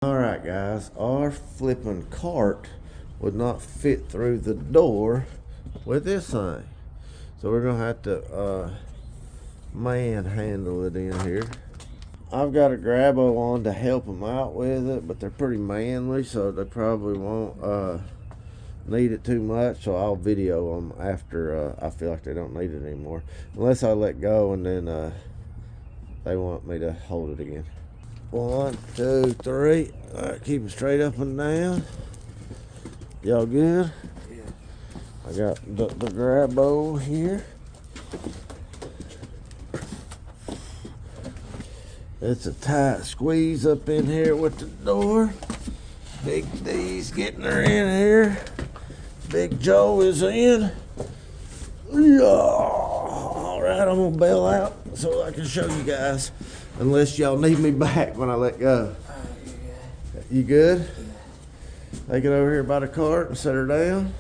Alright guys, our flipping cart would not fit through the door with this thing. So we're gonna have to manhandle it in here. I've got a grabo on to help them out with it, but they're pretty manly, so they probably won't need it too much. So I'll video them after I feel like they don't need it anymore, unless I let go and then they want me to hold it again. 1, 2, 3. All right, keep it straight up and down. Y'all good? Yeah. I got the grabo here. It's a tight squeeze up in here with the door. Big D's getting her in here. Big Joe is in. Yeah. All right, I'm gonna bail out so I can show you guys. Unless y'all need me back when I let go. You good? Yeah. Take it over here by the cart and set her down.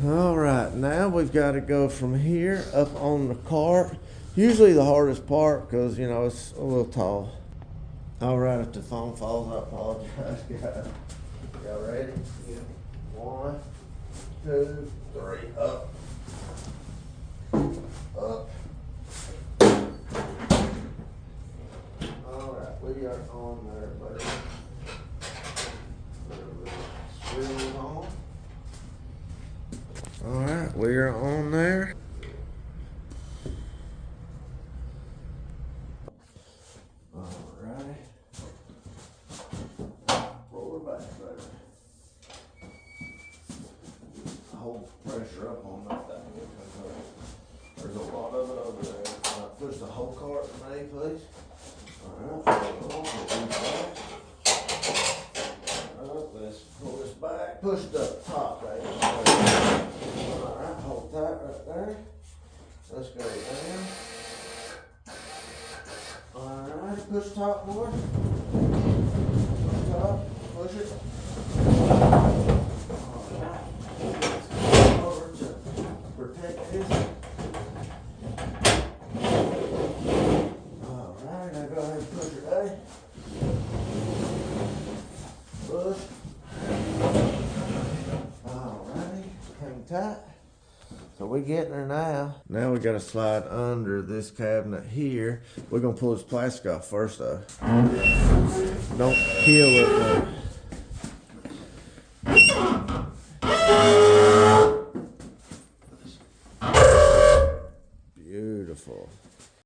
All right, now we've got to go from here up on the cart. Usually the hardest part because, you know, it's a little tall. All right, if the phone falls, I apologize, guys. Y'all ready? Yeah. 1, 2, 3, up. Up. We are on there, buddy. Screw on. Alright, we are on there. Alright. Roll her back, baby. Hold pressure up on that thing because there's a lot of it over there. Push the whole cart for me, please. Alright, let's pull this back. Push the top right there. Alright, hold that right there. Let's go down. Alright, push top more. Push top, push it. Alright, let's go over to protect this. Tight. So we're getting her now. Now we gotta slide under this cabinet here. We're gonna pull this plastic off first though. Don't kill it though.